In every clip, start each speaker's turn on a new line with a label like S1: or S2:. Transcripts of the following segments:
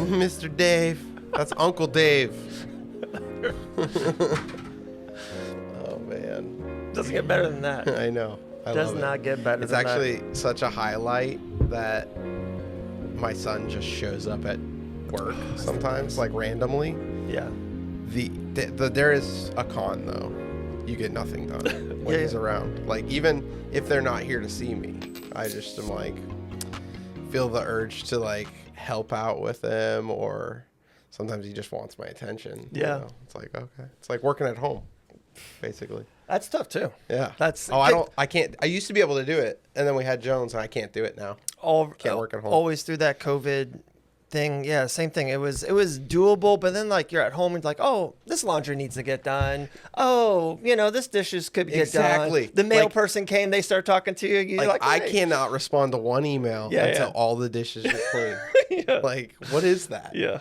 S1: Mr. Dave. That's Uncle Dave. Oh, man.
S2: Doesn't get better than that.
S1: I know. I
S2: Does
S1: love it.
S2: not get better
S1: It's
S2: than that.
S1: actually such a highlight that my son just shows up at work sometimes, like randomly.
S2: Yeah.
S1: There is a con, though. You get nothing done when he's around. Like, even if they're not here to see me, I just am like, feel the urge to like help out with him, or sometimes he just wants my attention.
S2: Yeah.
S1: You know? It's like, okay. It's like working at home, basically.
S2: That's tough too.
S1: Yeah. I can't. I used to be able to do it, and then we had Jones, and I can't do it now. Can't work at home.
S2: Always through that COVID thing. Yeah, same thing. It was doable, but then like you're at home and it's like, oh, this laundry needs to get done. Oh, this dishes could get done. The mail person came, they start talking to you. You're like,
S1: I
S2: hey.
S1: cannot respond to one email until all the dishes are clean.
S2: Yeah.
S1: Like, what is that?
S2: Yeah.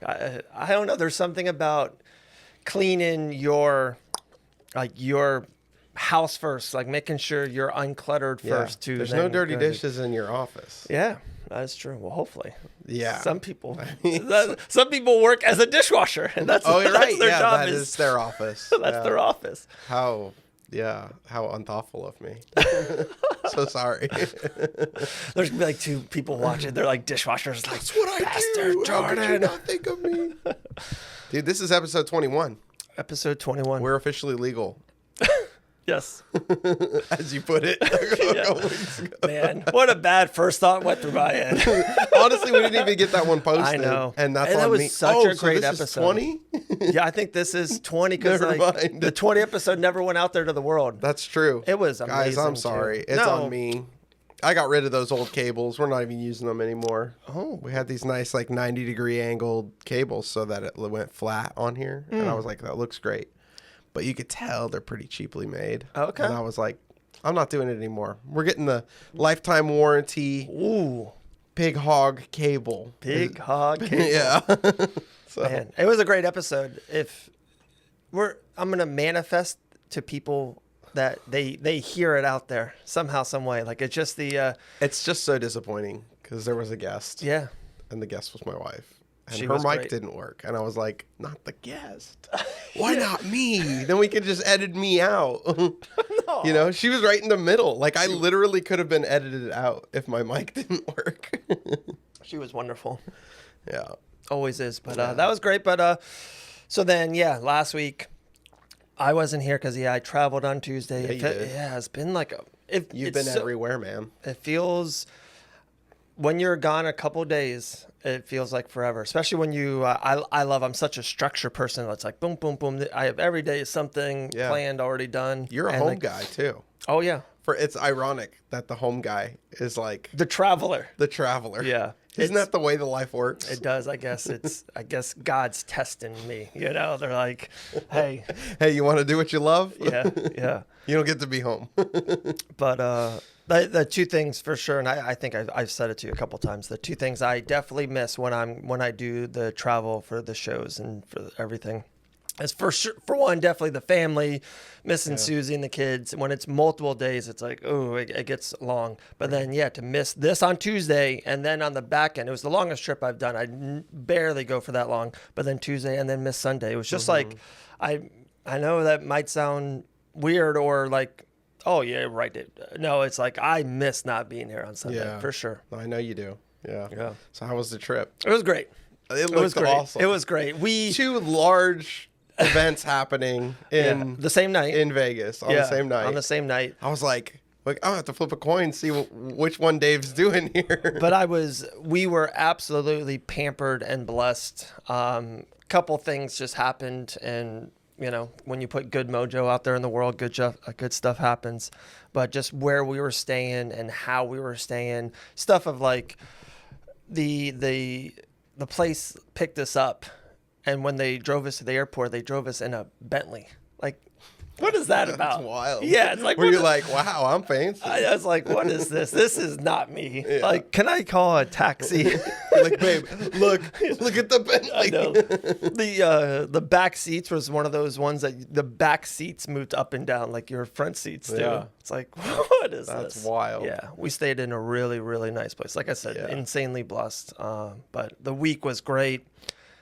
S2: I don't know. There's something about cleaning your house first, like making sure you're uncluttered first.
S1: There's no dirty dishes in your office.
S2: Yeah, that's true. Well, hopefully.
S1: Yeah.
S2: Some people work as a dishwasher, and that's
S1: you're right.
S2: Their job
S1: that is their office.
S2: That's their office.
S1: How unthoughtful of me. So sorry.
S2: There's gonna be like two people watching. They're like dishwashers. Like,
S1: that's what I do. Jordan. How could you not think of me? Dude, this is episode 21.
S2: Episode 21.
S1: We're officially legal.
S2: Yes.
S1: As you put it. A couple weeks ago.
S2: Man, what a bad first thought went through my head.
S1: Honestly, we didn't even get that one posted.
S2: I know.
S1: And that's
S2: and
S1: on
S2: was
S1: me.
S2: such a great
S1: this
S2: episode.
S1: Is 20?
S2: Yeah, I think this is 20 because
S1: Never mind.
S2: the 20 episode never went out there to the world.
S1: That's true.
S2: It was amazing.
S1: Guys, I'm sorry.
S2: Too.
S1: It's on me. I got rid of those old cables. We're not even using them anymore. Oh. We had these nice like 90-degree angled cables so that it went flat on here. And I was like, that looks great. But you could tell they're pretty cheaply made.
S2: Okay.
S1: And I was like, I'm not doing it anymore. We're getting the lifetime warranty.
S2: Ooh.
S1: Big hog cable.
S2: Big hog cable.
S1: Yeah. So.
S2: Man, it was a great episode. I'm going to manifest to people that they hear it out there somehow, some way. Like it's just
S1: it's just so disappointing because there was a guest.
S2: Yeah.
S1: And the guest was my wife. And
S2: She
S1: her
S2: was
S1: mic
S2: great.
S1: didn't work. And I was like, not the guest. Why not me? Then we could just edit me out.
S2: No.
S1: She was right in the middle. Like I literally could have been edited out if my mic didn't work.
S2: She was wonderful.
S1: Yeah.
S2: Always is. But that was great. But so then, last week I wasn't here because I traveled on Tuesday.
S1: Yeah, you did.
S2: Yeah, it's been like
S1: You've been everywhere, man.
S2: It feels when you're gone a couple of days, it feels like forever. Especially when I'm such a structure person. It's like boom, boom, boom. I have every day something planned, already done.
S1: You're a home guy too.
S2: Oh yeah.
S1: It's ironic that the home guy is like
S2: the traveler.
S1: The traveler.
S2: Yeah.
S1: Isn't that the way the life works?
S2: It does. I guess God's testing me. They're like, hey,
S1: you want to do what you love?
S2: Yeah.
S1: You don't get to be home.
S2: But the two things for sure, and I think I've said it to you a couple times. The two things I definitely miss when I do the travel for the shows and for everything. Is for one, definitely the family, missing Susie and the kids. When it's multiple days, it's like, oh, it gets long. But then, to miss this on Tuesday and then on the back end, it was the longest trip I've done. I barely go for that long. But then Tuesday and then miss Sunday. It was just like, I know that might sound weird or like, oh, yeah, right. No, it's like I miss not being here on Sunday for sure.
S1: I know you do. Yeah. So how was the trip?
S2: It was great.
S1: It was great. Awesome.
S2: It was great.
S1: Two large events happening in
S2: the same night
S1: in Vegas on the same night.
S2: On the same night.
S1: I was like I'll have to flip a coin, see which one Dave's doing here.
S2: But we were absolutely pampered and blessed. Couple things just happened, and when you put good mojo out there in the world, good stuff happens. But just where we were staying and how we were staying, stuff of like the place picked us up. And when they drove us to the airport, they drove us in a Bentley. Like, what is that about?
S1: That's wild.
S2: Yeah, it's like...
S1: Were you like, wow, I'm fancy?
S2: I was like, what is this? This is not me. Yeah. Like, can I call a taxi?
S1: Like, babe, look at the Bentley.
S2: I know. The back seats was one of those ones that the back seats moved up and down like your front seats do.
S1: Yeah.
S2: It's like, what is this?
S1: That's wild.
S2: Yeah, we stayed in a really, really nice place. Like I said, insanely blessed. But the week was great.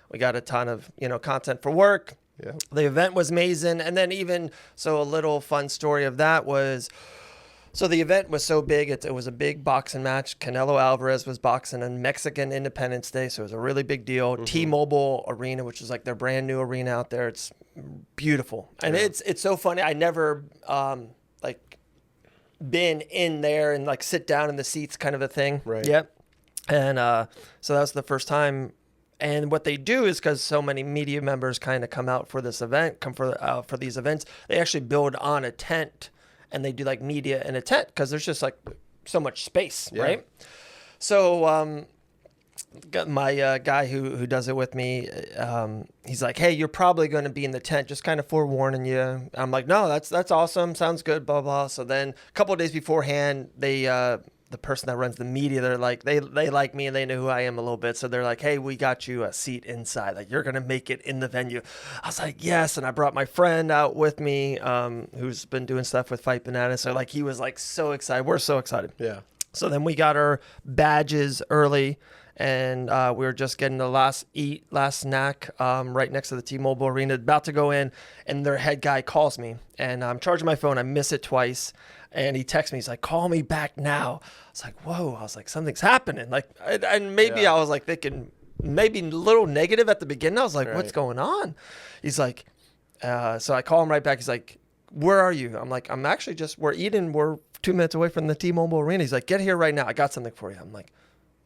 S2: We got a ton of content for work.
S1: Yeah.
S2: The event was amazing, and then a little fun story of that was. So the event was so big, it was a big boxing match. Canelo Alvarez was boxing on Mexican Independence Day, so it was a really big deal. Mm-hmm. T-Mobile Arena, which is like their brand new arena out there. It's beautiful. And it's so funny. I never been in there and like sit down in the seats kind of a thing.
S1: Right.
S2: Yep. And so that was the first time. And what they do is because so many media members kind of come out for this event, for these events, they actually build on a tent. And they do like media in a tent because there's just like so much space, right? So got my guy who does it with me, he's like, hey, you're probably going to be in the tent, just kind of forewarning you. I'm like, no, that's awesome. Sounds good, blah, blah. So then a couple of days beforehand, the person that runs the media, they're like, they like me and they know who I am a little bit. So they're like, hey, we got you a seat inside. Like, you're going to make it in the venue. I was like, yes. And I brought my friend out with me, who's been doing stuff with Fight Bananas. So like, he was like so excited. We're so excited.
S1: Yeah.
S2: So then we got our badges early and we were just getting the last snack right next to the T-Mobile Arena, about to go in. And their head guy calls me and I'm charging my phone. I miss it twice. And he texts me. He's like, call me back now. I was like, whoa. I was like, something's happening. Like, and maybe I was like thinking maybe a little negative at the beginning. I was like, what's going on? He's like, so I call him right back. He's like, where are you? I'm like, I'm actually we're eating. We're 2 minutes away from the T-Mobile Arena. He's like, get here right now. I got something for you. I'm like,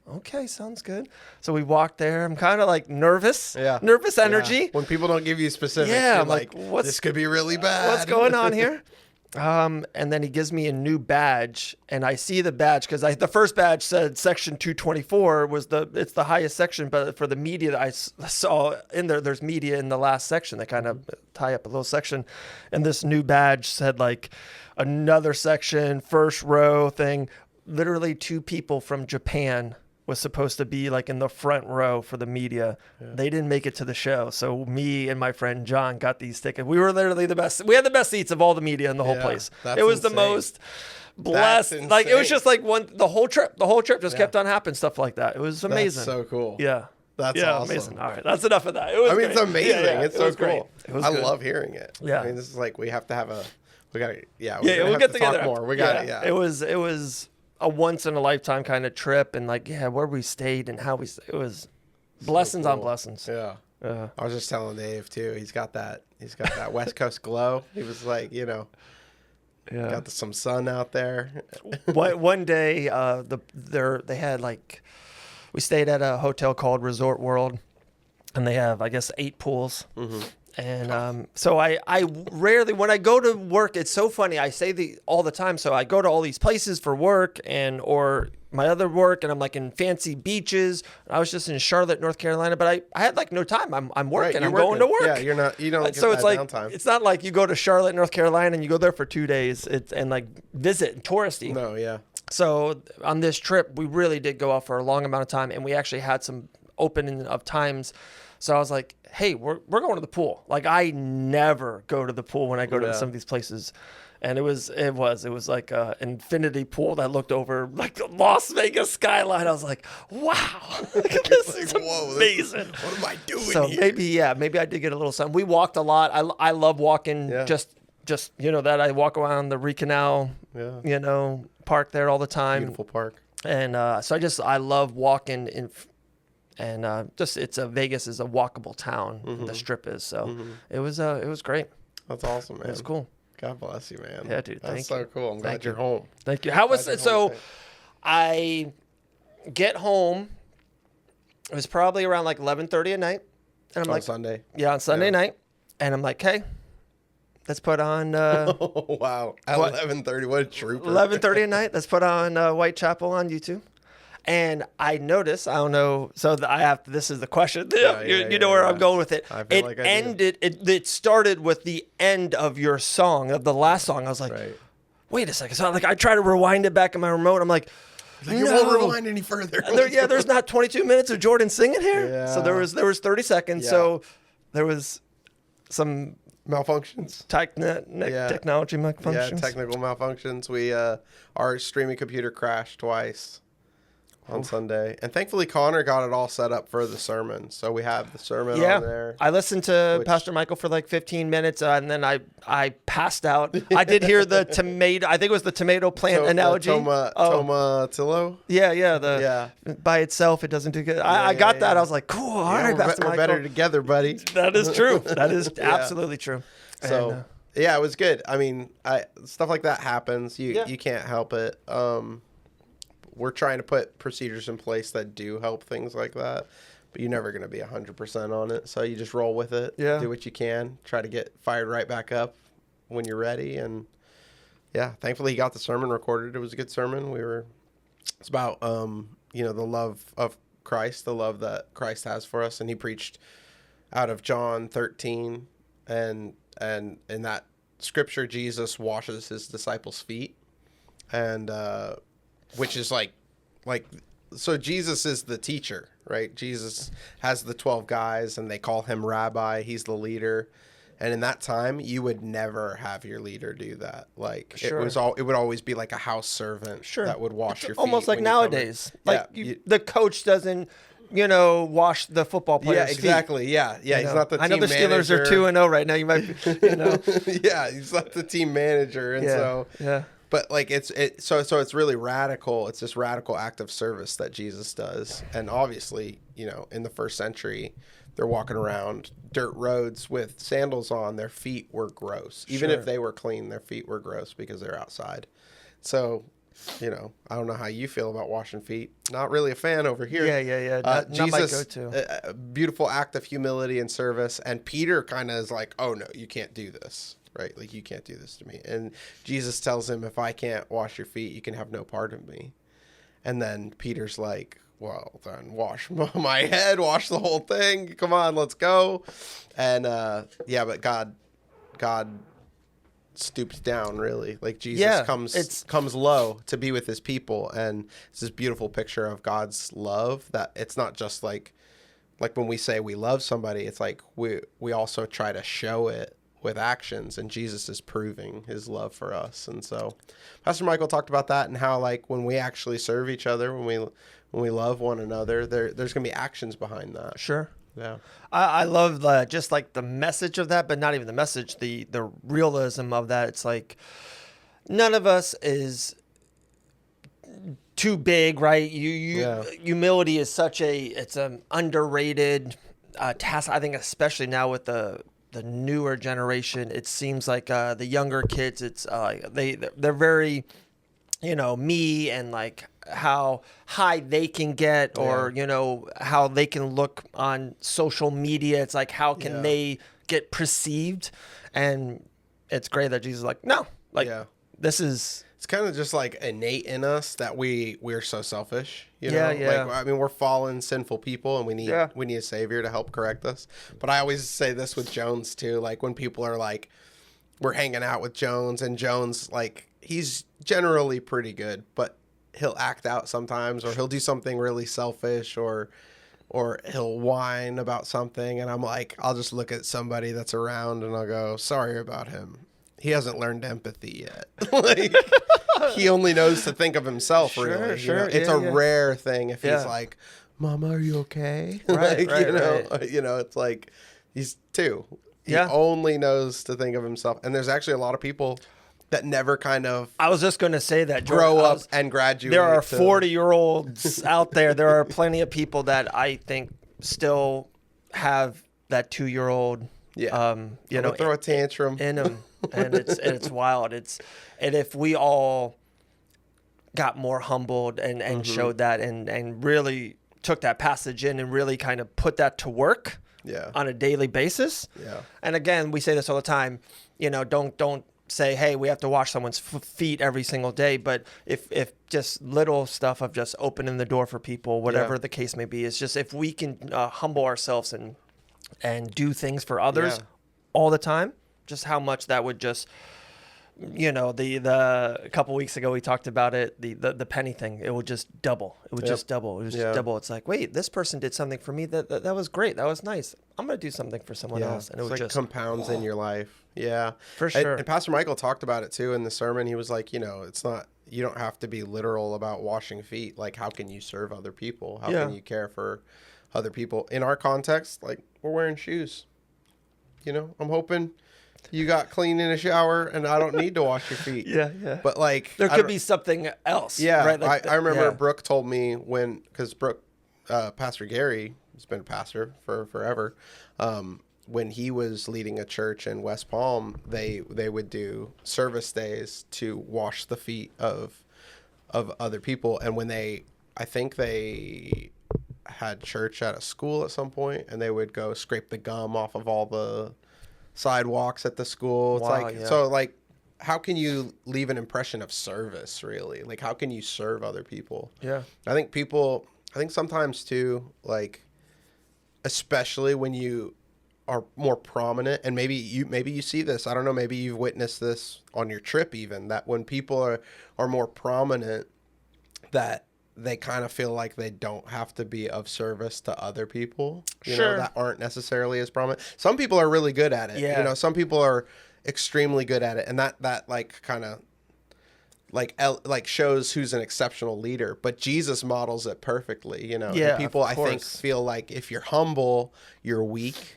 S2: okay, sounds good. So we walked there. I'm kind of like nervous. Yeah. Nervous energy.
S1: Yeah. When people don't give you specifics,
S2: I'm
S1: like, this could be really bad.
S2: What's going on here? And then he gives me a new badge, and I see the badge because the first badge said section 224 it's the highest section, but for the media that I saw in there's media in the last section. They kind of tie up a little section, and this new badge said like another section, first row thing. Literally 2 people from Japan was supposed to be like in the front row for the media. Yeah. They didn't make it to the show. So me and my friend John got these tickets. We were literally the best. We had the best seats of all the media in the whole place. It was insane. The most blessed. Like it was just like the whole trip just kept on happening, stuff like that. It was amazing.
S1: That's so cool.
S2: Yeah.
S1: That's awesome.
S2: Amazing. All right. That's enough of that. It was
S1: it's amazing. Yeah. It's so cool.
S2: I
S1: love hearing it.
S2: Yeah.
S1: I mean, this is like, we have to have we'll
S2: get together.
S1: Talk more. We got it. Yeah.
S2: It was a once in a lifetime kind of trip, and like where we stayed and how it was blessings on blessings.
S1: Yeah. I was just telling Dave too. He's got that West Coast glow. He was like, got some sun out there.
S2: One day, they had like, we stayed at a hotel called Resort World, and they have, I guess, 8 pools. Mm-hmm. And so I rarely, when I go to work, it's so funny. I say all the time. So I go to all these places for work or my other work, and I'm like in fancy beaches. I was just in Charlotte, North Carolina, but I had like no time. I'm working. I'm going to work.
S1: Yeah, you don't get
S2: so it's like
S1: downtime.
S2: It's not like you go to Charlotte, North Carolina, and you go there for 2 days and like visit and touristy.
S1: No, yeah.
S2: So on this trip, we really did go out for a long amount of time, and we actually had some opening of times. So I was like, hey, we're going to the pool. Like, I never go to the pool when I go to some of these places. And it was like an infinity pool that looked over like the Las Vegas skyline. I was like, wow, this is amazing.
S1: What am I doing
S2: here? Maybe I did get a little sun. We walked a lot. I love walking. Just that I walk around the Recanal, park there all the time.
S1: Beautiful park.
S2: And so I love walking in. And Vegas is a walkable town. Mm-hmm. The Strip is. So it was great.
S1: That's awesome, man.
S2: It was cool.
S1: God bless you, man.
S2: Yeah, dude.
S1: That's so cool. I'm glad you're home.
S2: Thank you. How was it? So I get home. It was probably around like 11:30 at night. And I'm
S1: on Sunday.
S2: Yeah, on Sunday night. And I'm like, hey, let's put on.
S1: Oh, wow. At 11:30. What a trooper.
S2: 11:30 at night. Let's put on Whitechapel on YouTube. And I noticed, I don't know, this is the question. You know where I'm going with it. It started with the end of your song, of the last song. I was like, wait a second. So I tried to rewind it back in my remote. I'm like,
S1: Like, it won't rewind any further.
S2: There's not 22 minutes of Jordan singing here.
S1: Yeah.
S2: So there was 30 seconds.
S1: Yeah.
S2: So there was some
S1: malfunctions.
S2: Technology malfunctions.
S1: Yeah, technical malfunctions. Our streaming computer crashed twice on Sunday. And thankfully Connor got it all set up for the sermon. So we have the sermon on there.
S2: I listened to Pastor Michael for like 15 minutes and then I passed out. I did hear the tomato, I think it was the tomato plant analogy.
S1: Tomatillo?
S2: Yeah. By itself, it doesn't do good. I got that. I was like, cool. All right, Pastor Michael.
S1: We're better together, buddy.
S2: That is true. That is absolutely true.
S1: So, it was good. I mean, stuff like that happens. You can't help it. We're trying to put procedures in place that do help things like that, but you're never going to be 100% on it. So you just roll with it. Yeah. Do what you can. Try to get fired right back up when you're ready. And thankfully he got the sermon recorded. It was a good sermon. It's about, the love of Christ, the love that Christ has for us. And he preached out of John 13 and in that scripture, Jesus washes his disciples' feet. And, which is so Jesus is the teacher, right? Jesus has the 12 guys and they call him rabbi. He's the leader. And in that time, you would never have your leader do that. It would always be like a house servant that would wash your feet.
S2: Almost like nowadays. The coach doesn't, wash the football players' feet.
S1: Yeah, exactly. Yeah. He's not the team manager.
S2: I know the Steelers are 2-0 right now. You might be,
S1: Yeah, he's not the team manager. And but it's really radical. It's this radical act of service that Jesus does. And obviously, in the first century, they're walking around dirt roads with sandals on. Their feet were gross. Even if they were clean, their feet were gross because they're outside. So, I don't know how you feel about washing feet. Not really a fan over here.
S2: Yeah. Not
S1: Jesus,
S2: my go-to.
S1: A beautiful act of humility and service. And Peter kind of is like, oh, no, you can't do this. Right? Like, you can't do this to me. And Jesus tells him, if I can't wash your feet, you can have no part of me. And then Peter's like, well, then wash my head, wash the whole thing. Come on, let's go. And but God stoops down, really. Like, Jesus comes low to be with his people. And it's this beautiful picture of God's love, that it's not just like when we say we love somebody, it's like we also try to show it with actions, and Jesus is proving his love for us. And so Pastor Michael talked about that, and how when we actually serve each other, when we love one another, there's going to be actions behind that.
S2: Sure.
S1: Yeah.
S2: I love just like the message of that, but not even the message, the realism of that. It's like none of us is too big, right? Humility is it's an underrated task. I think especially now with the newer generation, it seems like the younger kids, it's they're very, me and like how high they can get, or how they can look on social media. It's like, how can they get perceived? And it's great that Jesus is like, no, this is.
S1: It's kind of just like innate in us that we're so selfish, know? We're fallen, sinful people, and we need a savior to help correct us. But I always say this with Jones too. Like, when people are like, we're hanging out with Jones, and Jones, like, he's generally pretty good, but he'll act out sometimes, or he'll do something really selfish, or he'll whine about something, and I'm like, I'll just look at somebody that's around and I'll go, sorry about him. He hasn't learned empathy yet. He only knows to think of himself. Really, it's a rare thing if he's like, "Mama, are you okay?"
S2: Right.
S1: It's like he's 2. He only knows to think of himself. And there's actually a lot of people that never kind of.
S2: I was just going to say that
S1: grow up and graduate.
S2: There are 40-year-olds out there. There are plenty of people that I think still have that 2-year-old.
S1: Throw a tantrum
S2: in them. And it's wild. And if we all got more humbled and showed that and really took that passage in and really kind of put that to work on a daily basis. Yeah. And again, we say this all the time, don't say, hey, we have to wash someone's feet every single day. But if just little stuff of just opening the door for people, whatever the case may be, is just if we can humble ourselves and do things for others all the time, just how much that would just you know, the a couple weeks ago we talked about it, the penny thing. It would just double. It would just double. It was just double. It's like, wait, this person did something for me that was great. That was nice. I'm gonna do something for someone else, and it
S1: it's
S2: would
S1: like
S2: just
S1: compounds in your life. Yeah,
S2: for sure.
S1: And Pastor Michael talked about it too in the sermon. He was like, you know, it's not, you don't have to be literal about washing feet. Like, how can you serve other people? How can you care for other people? In our context, like, we're wearing shoes. You know, I'm hoping you got clean in a shower and I don't need to wash your feet.
S2: Yeah.
S1: But like,
S2: there could be something else.
S1: Yeah.
S2: Right? Like
S1: I remember Brooke told me because Brooke, Pastor Gary has been a pastor for forever. When he was leading a church in West Palm, they would do service days to wash the feet of other people. And when I think they had church at a school at some point, and they would go scrape the gum off of all the sidewalks at the school. It's so like, how can you leave an impression of service, really? Like, how can you serve other people?
S2: Yeah.
S1: I think sometimes too, like, especially when you are more prominent, and maybe you see this, I don't know, maybe you've witnessed this on your trip even, that when people are more prominent, that they kind of feel like they don't have to be of service to other people, you know, that aren't necessarily as prominent. Some people are really good at it. You know, some people are extremely good at it. And that like kind of like shows who's an exceptional leader, but Jesus models it perfectly, you know.
S2: Yeah,
S1: and people, I
S2: course.
S1: think, feel like if you're humble, you're weak.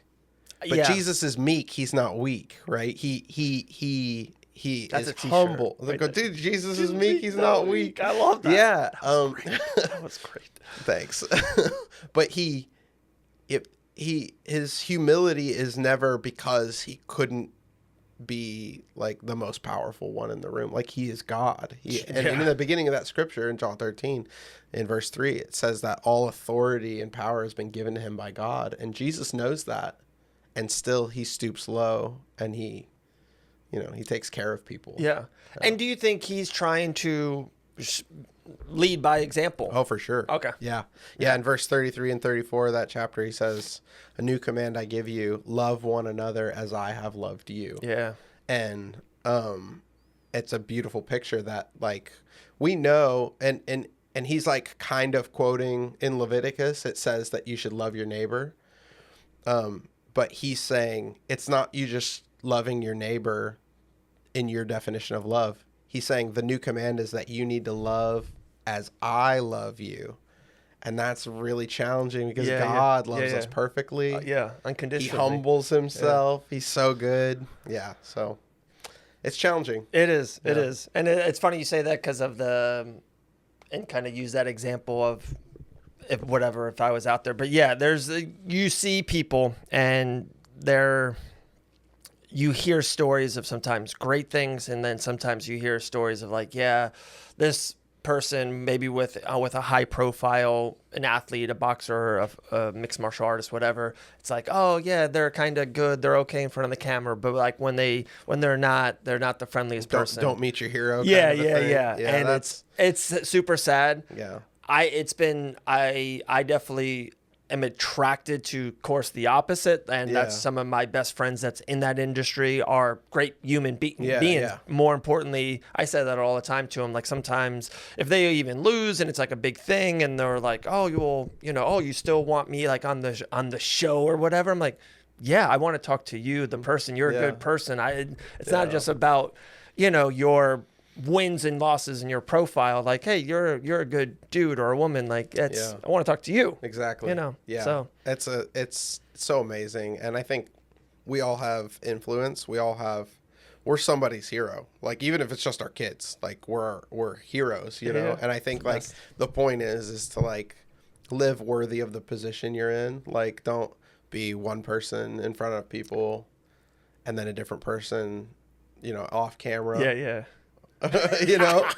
S1: But Jesus is meek. He's not weak, right? He
S2: That's
S1: is
S2: a t-shirt.
S1: humble. Like, dude, Jesus is meek. He's not weak.
S2: I love that.
S1: Yeah.
S2: That was great.
S1: Thanks. But his humility is never because he couldn't be like the most powerful one in the room. Like, he is God. And in the beginning of that scripture in John 13, in verse 3, it says that all authority and power has been given to him by God. And Jesus knows that. And still he stoops low and he takes care of people.
S2: Yeah. And do you think he's trying to lead by example?
S1: Oh, for sure.
S2: Okay.
S1: Yeah. In verse 33 and 34 of that chapter, he says, "A new command I give you, love one another as I have loved you."
S2: Yeah.
S1: And it's a beautiful picture that, like, we know, and he's like kind of quoting in Leviticus, it says that you should love your neighbor. But he's saying it's not you just loving your neighbor in your definition of love. He's saying the new command is that you need to love as I love you. And that's really challenging because God loves us perfectly.
S2: Unconditionally.
S1: He humbles himself. He's so good. Yeah, so it's challenging.
S2: It is. It is. And it's funny you say that because of and kind of use that example of if I was out there. But yeah, you see people and you hear stories of sometimes great things, and then sometimes you hear stories of like, this person maybe with a high profile, an athlete, a boxer, a mixed martial artist, whatever. It's like, oh yeah, they're kind of good, they're okay in front of the camera, but like when they're not the friendliest person.
S1: Don't meet your hero.
S2: Yeah.
S1: And
S2: it's super sad.
S1: Yeah.
S2: I definitely am attracted to, of course, the opposite, and that's some of my best friends that's in that industry are great human beings.
S1: Yeah.
S2: More importantly, I say that all the time to them. Like, sometimes if they even lose and it's like a big thing, and they're like, "Oh, you still want me like on the show or whatever?" I'm like, "Yeah, I want to talk to you, the person. You're a good person. It's not just about your wins and losses in your profile, like, hey, you're a good dude or a woman, like, I want to talk to you."
S1: Exactly.
S2: So
S1: it's so amazing. And I think we all have influence. We're somebody's hero. Like, even if it's just our kids, like, we're heroes, you know? And I think like the point is to like live worthy of the position you're in. Like, don't be one person in front of people and then a different person, off camera.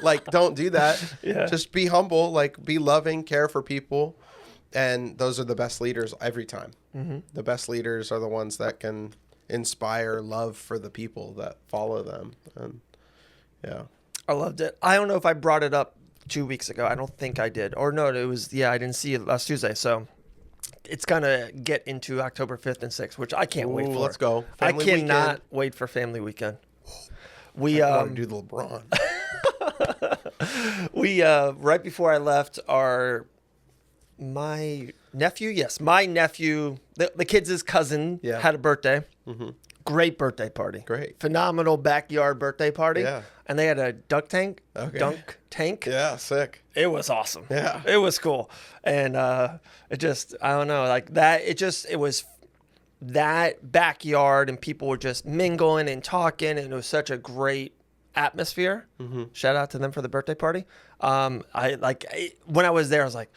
S1: Like, don't do that. Just be humble, like, be loving, care for people. And those are the best leaders every time. Mm-hmm. The best leaders are the ones that can inspire love for the people that follow them. And
S2: I loved it. I don't know if I brought it up 2 weeks ago. I don't think I did. Or no, it was, I didn't see it last Tuesday. So it's going to get into October 5th and 6th, which I can't wait for.
S1: Let's go.
S2: I cannot wait for family weekend. We
S1: want to do the LeBron.
S2: we right before I left, my nephew, the kids' cousin had a birthday. Mm-hmm. Great birthday party.
S1: Great.
S2: Phenomenal backyard birthday party.
S1: Yeah.
S2: And they had a dunk tank.
S1: Yeah, sick.
S2: It was awesome.
S1: Yeah.
S2: It was cool. And it just, I don't know, like that, it was that backyard and people were just mingling and talking, and it was such a great atmosphere. Mm-hmm. Shout out to them for the birthday party. When I was there, I was like,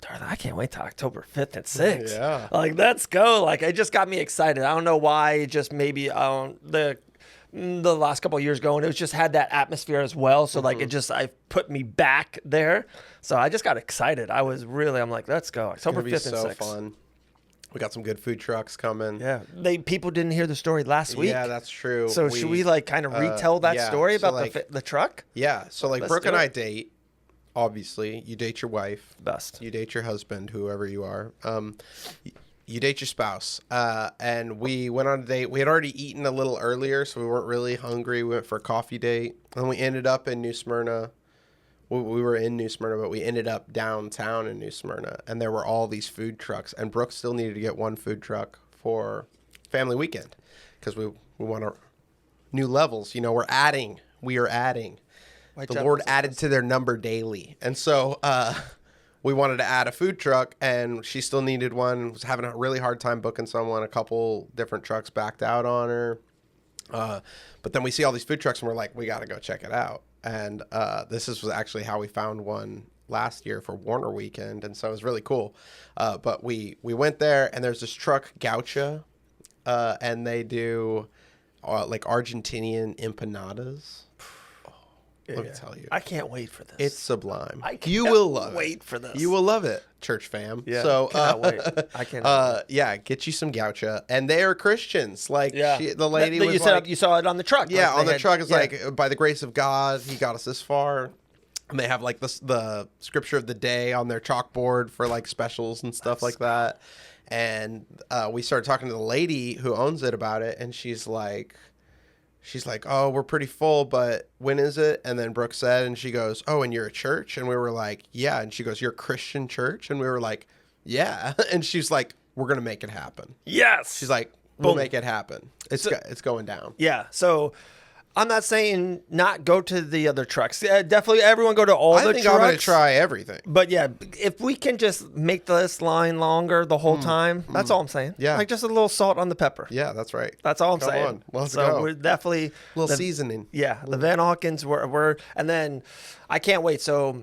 S2: darn, I can't wait till October 5th and 6th.
S1: Yeah.
S2: Like, let's go. Like, it just got me excited. I don't know why. Just maybe the last couple of years going, it was just had that atmosphere as well. So, like, I put me back there. So I just got excited. I'm like, let's go. October 5th and 6th.
S1: So fun. We got some good food trucks coming.
S2: Yeah. People didn't hear the story last week.
S1: Yeah, that's true.
S2: So should we, like, kind of retell that story about the truck?
S1: Yeah. So, like, Brooke and I date. Obviously, you date your wife.
S2: Best.
S1: You date your husband, whoever you are. You date your spouse. And we went on a date. We had already eaten a little earlier, so we weren't really hungry. We went for a coffee date. And we ended up in New Smyrna. We were in New Smyrna, but we ended up downtown in New Smyrna. And there were all these food trucks. And Brooke still needed to get one food truck for family weekend because we want new levels. You know, we are adding. The Lord added to their number daily. And so we wanted to add a food truck, and she still needed one. Was having a really hard time booking someone. A couple different trucks backed out on her. But then we see all these food trucks, and we're like, we got to go check it out. And this was actually how we found one last year for Warner Weekend. And so it was really cool. But we went there, and there's this truck, Gaucha, and they do like Argentinian empanadas. Let me tell you.
S2: I can't wait for this.
S1: It's sublime.
S2: You will love it. Wait for this.
S1: You will love it, church fam.
S2: Yeah,
S1: so,
S2: cannot wait. I cannot.
S1: Yeah, get you some Gaucha. And they are Christians. Like, the lady was
S2: you saw it on the truck.
S1: Yeah, on the truck. It's like, by the grace of God, he got us this far. And they have, like, the scripture of the day on their chalkboard for, like, specials and stuff like that. And we started talking to the lady who owns it about it, and she's like, oh, we're pretty full, but when is it? And then Brooke said, and she goes, oh, and you're a church? And we were like, yeah. And she goes, you're a Christian church? And we were like, yeah. And she's like, we're going to make it happen.
S2: Yes.
S1: She's like, we'll make it happen. It's going down.
S2: Yeah. So I'm not saying not go to the other trucks. Definitely everyone go to all the trucks. I think I'm
S1: going to try everything.
S2: But yeah, if we can just make this line longer the whole time, that's all I'm saying.
S1: Yeah.
S2: Like just a little salt on the pepper.
S1: Yeah, that's right.
S2: That's all I'm saying.
S1: On. Let's
S2: so
S1: go.
S2: We're definitely...
S1: A little seasoning.
S2: Yeah. The Van Aukens were... And then I can't wait. So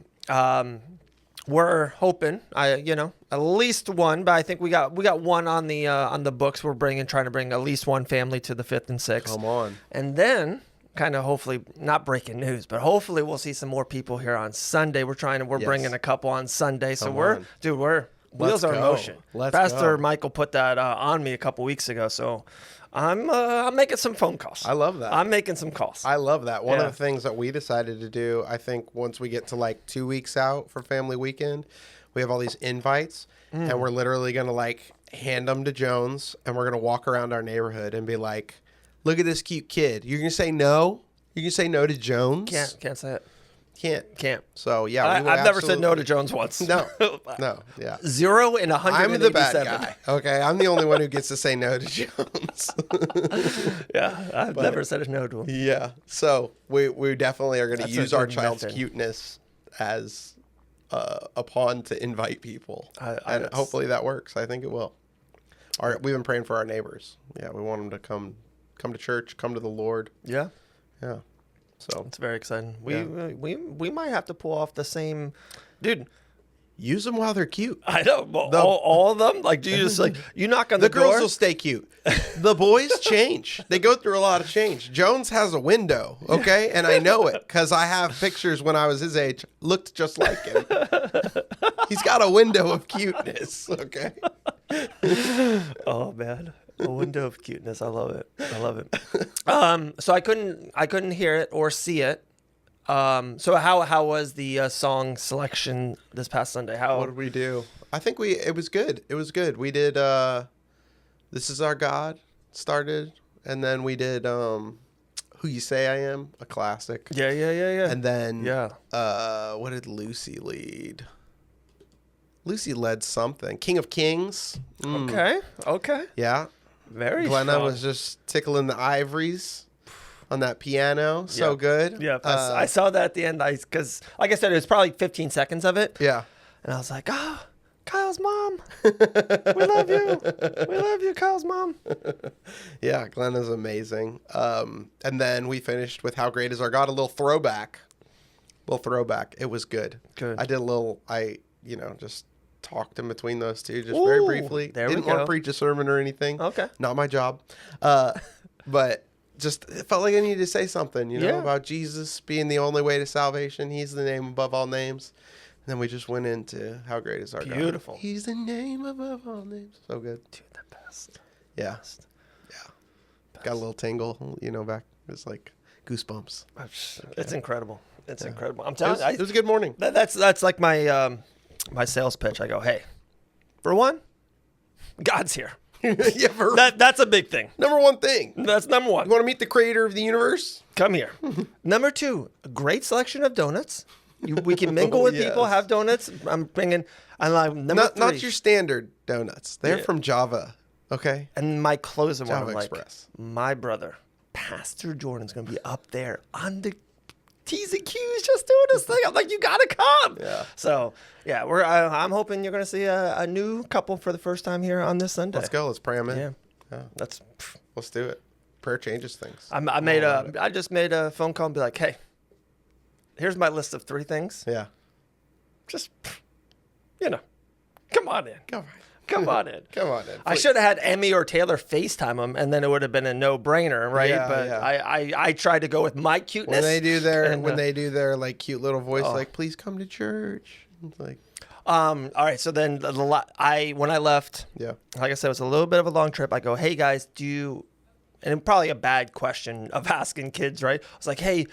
S2: we're hoping, at least one, but I think we got one on the books. We're trying to bring at least one family to the 5th and 6th.
S1: Come on.
S2: And then... kind of hopefully not breaking news, but hopefully we'll see some more people here on Sunday. We're bringing a couple on Sunday. So wheels are in motion. Pastor Michael put that on me a couple weeks ago. So I'm making some phone calls.
S1: I love that.
S2: I'm making some calls.
S1: I love that. One of the things that we decided to do, I think once we get to like 2 weeks out for family weekend, we have all these invites and we're literally going to like hand them to Jones and we're going to walk around our neighborhood and be like, look at this cute kid. You're going to say no? You can say no to Jones?
S2: Can't say it.
S1: Can't. So, yeah.
S2: I've never said no to Jones once.
S1: No, yeah.
S2: 0 in 187.
S1: I'm the bad guy. Okay, I'm the only one who gets to say no to Jones.
S2: Yeah, I've never said a no to him.
S1: Yeah. So, we definitely are going to use our child's cuteness as a pawn to invite people. And hopefully that works. I think it will. We've been praying for our neighbors. Yeah, we want them to come to church, come to the Lord.
S2: Yeah.
S1: So
S2: it's very exciting. We might have to pull off the same, dude.
S1: Use them while they're cute.
S2: I know all of them. Like, do you just like you knock on the door?
S1: The girls will stay cute. The boys change. They go through a lot of change. Jones has a window, okay, and I know it because I have pictures when I was his age. Looked just like him. He's got a window of cuteness. Okay.
S2: Oh man. A window of cuteness. I love it. So I couldn't hear it or see it. So how was the song selection this past Sunday?
S1: What did we do? I think it was good. It was good. We did This Is Our God started, and then we did Who You Say I Am, a classic.
S2: Yeah.
S1: And then, what did Lucy lead? Lucy led something. King of Kings.
S2: Okay.
S1: Yeah.
S2: Very
S1: Glenna
S2: strong.
S1: was just tickling the ivories on that piano. So good.
S2: Yeah. I saw that at the end. Because, like I said, it was probably 15 seconds of it.
S1: Yeah.
S2: And I was like, Kyle's mom. We love you. We love you, Kyle's mom.
S1: Yeah, Glenna's amazing. And then we finished with How Great Is Our God, a little throwback. It was good. I did just talked in between those two, just very briefly. Didn't want to preach a sermon or anything.
S2: Okay.
S1: Not my job. But just it felt like I needed to say something, about Jesus being the only way to salvation. He's the name above all names. And then we just went into How Great Is Our God.
S2: Beautiful.
S1: He's the name above all names. So good.
S2: Dude, the best.
S1: Yeah. Got a little tingle, back. It's like goosebumps.
S2: It's incredible. It's incredible. I'm telling you.
S1: It was a good morning.
S2: That's like my my sales pitch. I go, hey, for one, God's here. That's a big thing.
S1: Number one thing.
S2: That's number one.
S1: You want to meet the creator of the universe?
S2: Come here. Number two, a great selection of donuts. We can mingle with people, have donuts. I'm bringing. Number three.
S1: Not your standard donuts. They're from Java. Okay.
S2: And my closing one,
S1: Java
S2: I'm like,
S1: Express.
S2: my brother, Pastor Jordan's going to be up there on the T's and Q's just doing his thing. I'm like, you got to come.
S1: Yeah.
S2: So, yeah, I'm hoping you're going to see a new couple for the first time here on this Sunday.
S1: Let's go. Let's pray them in.
S2: Yeah.
S1: Let's do it. Prayer changes things.
S2: I just made a phone call and be like, hey, here's my list of 3 things.
S1: Yeah.
S2: Just, come on in. Come on in.
S1: Come on in.
S2: I should have had Emmy or Taylor FaceTime them, and then it would have been a no-brainer, right?
S1: Yeah,
S2: but
S1: yeah.
S2: I tried to go with my cuteness.
S1: When they do their like cute little voice, like, please come to church. It's like,
S2: all right. So then when I left, like I said, it was a little bit of a long trip. I go, hey guys, and probably a bad question of asking kids, right? I was like, hey,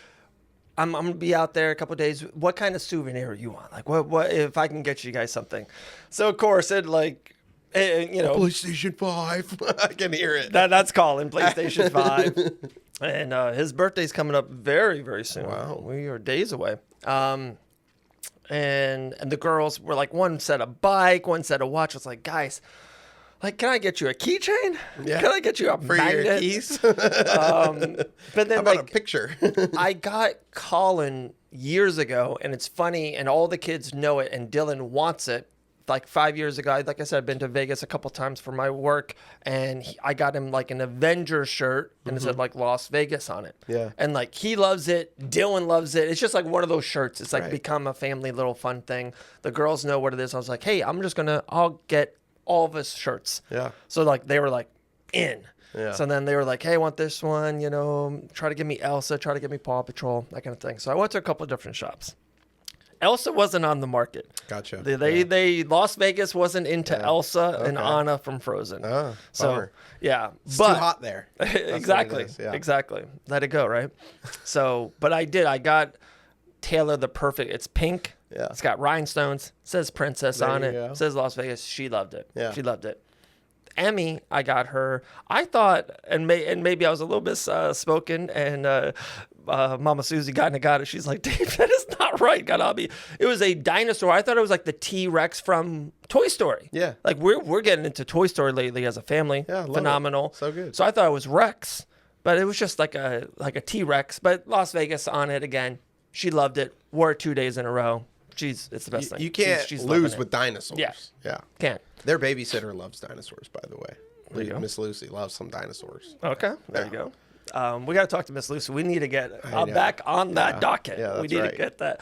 S2: I'm gonna be out there a couple of days. What kind of souvenir you want? Like, what if I can get you guys something? So of course it
S1: PlayStation 5. I can hear it.
S2: That's calling PlayStation 5. And his birthday's coming up very, very soon.
S1: Wow.
S2: We are days away. And the girls were like, one said a bike, one said a watch. I was like, guys, like, can I get you a keychain?
S1: Yeah.
S2: Can I get you a
S1: For
S2: magnet?
S1: your keys?
S2: But then,
S1: How about a picture?
S2: I got Colin years ago, and it's funny, and all the kids know it, and Dylan wants it. Like 5 years ago, like I said, I've been to Vegas a couple times for my work, and I got him like an Avengers shirt, and it said like Las Vegas on it.
S1: Yeah.
S2: And like he loves it, Dylan loves it. It's just like one of those shirts. It's like
S1: Right.
S2: become a family little fun thing. The girls know what it is. I was like, hey, I'll get all of his shirts.
S1: Yeah.
S2: So like they were like in.
S1: Yeah.
S2: So then they were like, hey, I want this one, try to give me Elsa, try to give me Paw Patrol, that kind of thing. So I went to a couple of different shops. Elsa wasn't on the market.
S1: Gotcha.
S2: They Las Vegas wasn't into Elsa and
S1: Okay.
S2: Anna from Frozen.
S1: Oh,
S2: so
S1: bummer.
S2: yeah,
S1: It's too hot there. That's what it
S2: exactly,
S1: is, yeah.
S2: exactly. Let it go, right? So, but I got Taylor the perfect. It's pink.
S1: Yeah.
S2: It's got rhinestones. Says princess
S1: There
S2: on
S1: you
S2: it.
S1: go.
S2: Says Las Vegas. She loved it.
S1: Yeah.
S2: She loved it. Emmy, I got her. I thought, and maybe I was a little bit spoken, and Mama Susie got it. She's like, Dave, that is not right, Ganabi. It was a dinosaur. I thought it was like the T-Rex from Toy Story.
S1: Yeah.
S2: Like we're getting into Toy Story lately as a family.
S1: Yeah, love
S2: phenomenal.
S1: it. So good.
S2: So I thought it was Rex, but it was just like a T-Rex. But Las Vegas on it again. She loved it. Wore it 2 days in a row. It's the best thing.
S1: You can't
S2: She's
S1: lose
S2: loving
S1: with
S2: it.
S1: dinosaurs.
S2: Yeah.
S1: Yeah.
S2: Can't.
S1: Their babysitter loves dinosaurs, by the way.
S2: There you go.
S1: Miss Lucy loves some dinosaurs.
S2: Okay, there you go. We got to talk to Miss Lucy. We need to get
S1: know.
S2: back on that docket.
S1: Yeah,
S2: we
S1: that's
S2: need
S1: right.
S2: to get that.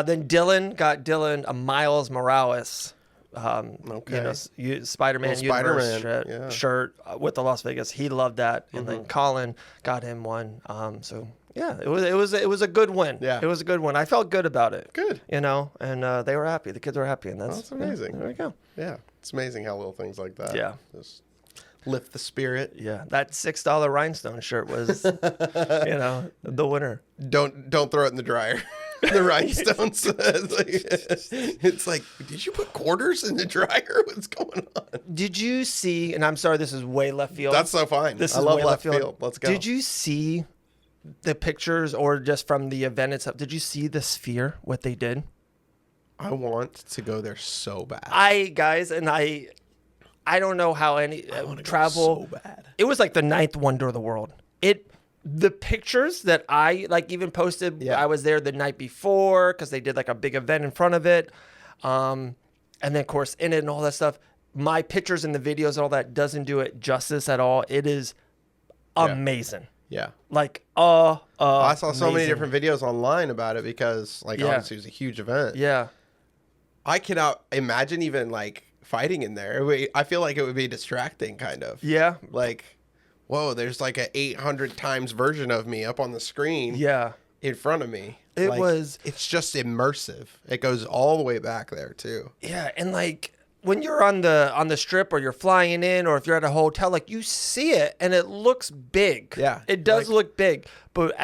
S2: Then Dylan got a Miles Morales. Spider-Man
S1: Little
S2: universe
S1: Spider-Man,
S2: shirt with the Las Vegas. He loved that, and then Colin got him one. So yeah, it was a good win.
S1: Yeah.
S2: It was a good one. I felt good about it.
S1: Good.
S2: And they were happy. The kids were happy, and that's
S1: amazing.
S2: There we go.
S1: Yeah. It's amazing how little things like that just lift the spirit.
S2: Yeah, that $6 rhinestone shirt was, the winner.
S1: Don't throw it in the dryer. The rhinestones. It's like, did you put quarters in the dryer? What's going on?
S2: Did you see? And I'm sorry, this is way left field.
S1: That's so fine.
S2: This
S1: I
S2: is
S1: love
S2: way
S1: left field. Let's go.
S2: Did you see the pictures or just from the event itself, did you see the Sphere, what they did?
S1: I want to go there so bad.
S2: I don't know how any travel.
S1: so bad.
S2: It was like the ninth wonder of the world. The pictures that I like even posted.
S1: Yeah.
S2: I was there the night before because they did like a big event in front of it, and then of course in it and all that stuff. My pictures and the videos and all that doesn't do it justice at all. It is amazing.
S1: Yeah.
S2: Like
S1: I saw so many
S2: amazing.
S1: different videos online about it because like obviously it was a huge event.
S2: Yeah.
S1: I cannot imagine even like fighting in there. I feel like it would be distracting kind of.
S2: Yeah.
S1: Like, whoa, there's like a 800 times version of me up on the screen
S2: Yeah.
S1: in front of me. It's just immersive. It goes all the way back there too.
S2: Yeah, and like when you're on the strip or you're flying in or if you're at a hotel, like you see it and it looks big.
S1: Yeah.
S2: It does look big. But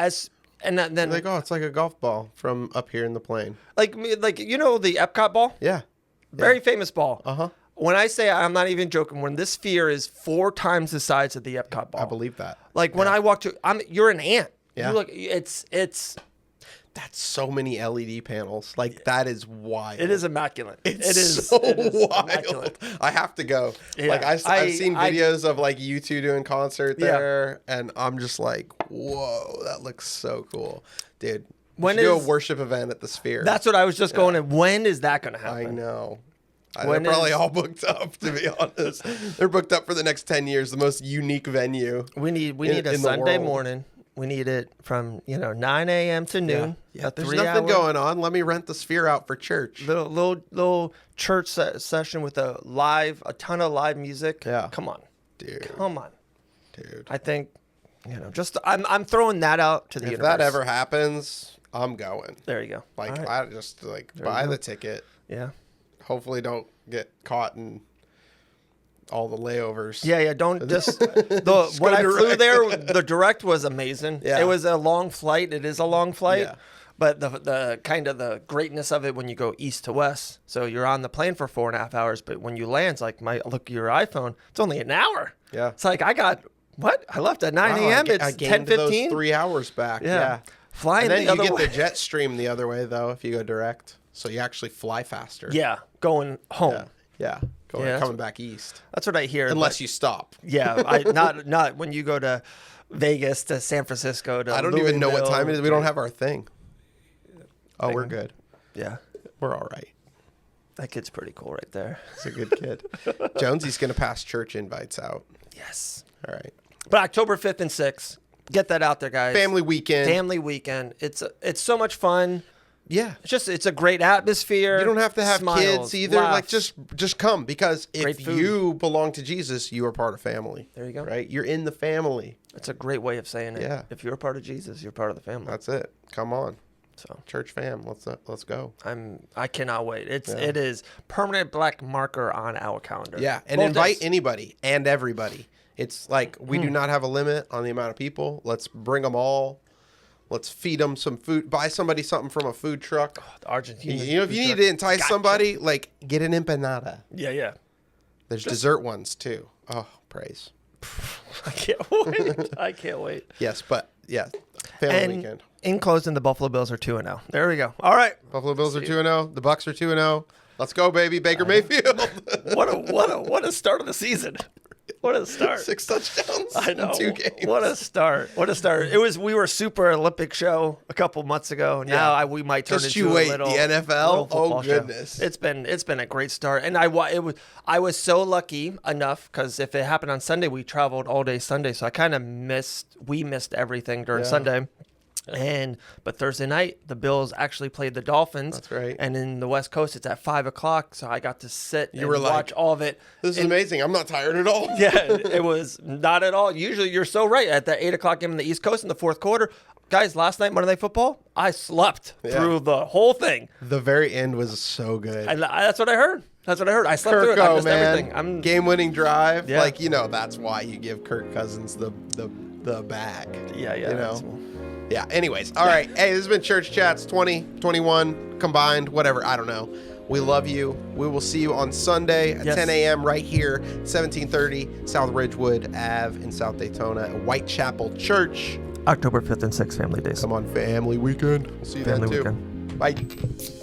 S2: then
S1: Like, oh, it's like a golf ball from up here in the plane.
S2: like you know the Epcot ball?
S1: Yeah.
S2: Very famous ball.
S1: Uh-huh.
S2: When I say, I'm not even joking, when this Sphere is 4 times the size of the Epcot ball.
S1: I believe that.
S2: Like when I walk you're an ant.
S1: Yeah.
S2: You look, it's
S1: That's so many LED panels. Like, that is wild.
S2: it is immaculate.
S1: It's
S2: it is
S1: so
S2: wild.
S1: wild. I have to go.
S2: Yeah.
S1: Like, I've seen videos of, like, you two doing concert there, and I'm just like, whoa, that looks so cool. Dude,
S2: When
S1: we should do a
S2: is-
S1: worship event at the Sphere.
S2: That's what I was just going at. When is that going to happen?
S1: I know.
S2: When
S1: They're probably
S2: is-
S1: all booked up, to be honest. They're booked up for the next 10 years, the most unique venue.
S2: We need a
S1: in the
S2: Sunday
S1: world.
S2: morning. We need it from 9 a.m. to noon.
S1: Yeah, there's nothing going on. Let me rent the Sphere out for church.
S2: Little church session with a ton of live music.
S1: Yeah.
S2: Come on,
S1: Dude.
S2: come on.
S1: Dude.
S2: I think just I'm throwing that out to the
S1: If
S2: universe.
S1: that ever happens, I'm going.
S2: There you go.
S1: Like,
S2: All right.
S1: I just buy the ticket.
S2: Yeah.
S1: Hopefully don't get caught in all the layovers.
S2: Yeah. Don't just when I flew there, the direct was amazing.
S1: Yeah.
S2: It was a long flight. It is a long flight.
S1: Yeah.
S2: But the kind of the greatness of it when you go east to west. So you're on the plane for 4.5 hours, but when you land, it's like look at your iPhone, it's only an hour.
S1: Yeah.
S2: It's like I left at 9
S1: Wow,
S2: a.m.
S1: I
S2: It's
S1: gained those
S2: 10:15.
S1: 3 hours back.
S2: Yeah. Flying
S1: And then
S2: the
S1: you
S2: other
S1: get
S2: way.
S1: the jet stream the other way, though, if you go direct. So you actually fly faster.
S2: Yeah, going home.
S1: Yeah. Coming back east.
S2: That's what I hear.
S1: Unless you stop.
S2: Yeah, not when you go to Vegas to San Francisco to
S1: I don't even know what
S2: Louisville.
S1: time it is. We don't have our thing. Oh, we're good.
S2: Yeah,
S1: We're all right.
S2: that kid's pretty cool right there.
S1: He's a good kid. Jonesy's going to pass church invites out.
S2: Yes.
S1: All right.
S2: But October 5th and 6th, get that out there, guys.
S1: Family weekend.
S2: Family weekend. It's so much fun.
S1: Yeah.
S2: It's a great atmosphere.
S1: You don't have to have
S2: Smiles,
S1: kids either.
S2: laughs.
S1: Like just come, because
S2: Great
S1: if
S2: food.
S1: you belong to Jesus, you are part of family.
S2: There you go.
S1: Right? You're in the family.
S2: It's a great way of saying it.
S1: Yeah.
S2: If you're a part of Jesus, you're part of the family.
S1: That's it. Come on.
S2: So
S1: Church fam. Let's go.
S2: I cannot wait. It is permanent black marker on our calendar.
S1: Yeah, and
S2: Both
S1: invite
S2: days.
S1: anybody and everybody. It's like we do not have a limit on the amount of people. Let's bring them all. Let's feed them some food. Buy somebody something from a food truck.
S2: The Argentina.
S1: You know, if you need to entice somebody, like get an empanada.
S2: Yeah.
S1: There's dessert ones too. Oh, praise.
S2: I can't wait. I can't wait.
S1: Yes, but yeah, family
S2: And
S1: weekend.
S2: in closing, the Buffalo Bills are 2-0. There we go. All right.
S1: Buffalo Bills are 2-0. The Bucks are 2-0. Let's go, baby. Baker Mayfield.
S2: What a start of the season. What a start.
S1: 6 touchdowns.
S2: I know.
S1: In 2 games.
S2: What a start. We were Super Olympic show a couple months ago. Now we might turn
S1: Just
S2: into
S1: you
S2: a
S1: wait,
S2: little
S1: the NFL?
S2: little football
S1: Oh,
S2: show.
S1: goodness.
S2: It's been a great start. And I was so lucky enough because if it happened on Sunday, we traveled all day Sunday. So I kind of missed everything during Sunday. But Thursday night, the Bills actually played the Dolphins.
S1: That's right.
S2: And in the West Coast, it's at 5:00. So I got to sit and
S1: were like,
S2: watch all of it.
S1: This is amazing. I'm not tired at all.
S2: Yeah, it was not at all. Usually, you're so right. At the 8:00 game in the East Coast in the fourth quarter, guys, last night, Monday Night Football, I slept through the whole thing.
S1: The very end was so good.
S2: That's what I heard. I slept through it. I missed everything.
S1: Game-winning drive.
S2: Yeah.
S1: Like, that's why you give Kirk Cousins the bag.
S2: Yeah.
S1: You know? Yeah, anyways. All right. Hey, this has been Church Chats 2021 combined, whatever. I don't know. We love you. We will see you on Sunday at 10 a.m. right here, 1730 South Ridgewood Ave in South Daytona at Whitechapel Church.
S2: October 5th and 6th, Family Days.
S1: Come on, family weekend. We'll see you
S2: Family
S1: then too.
S2: weekend.
S1: Bye.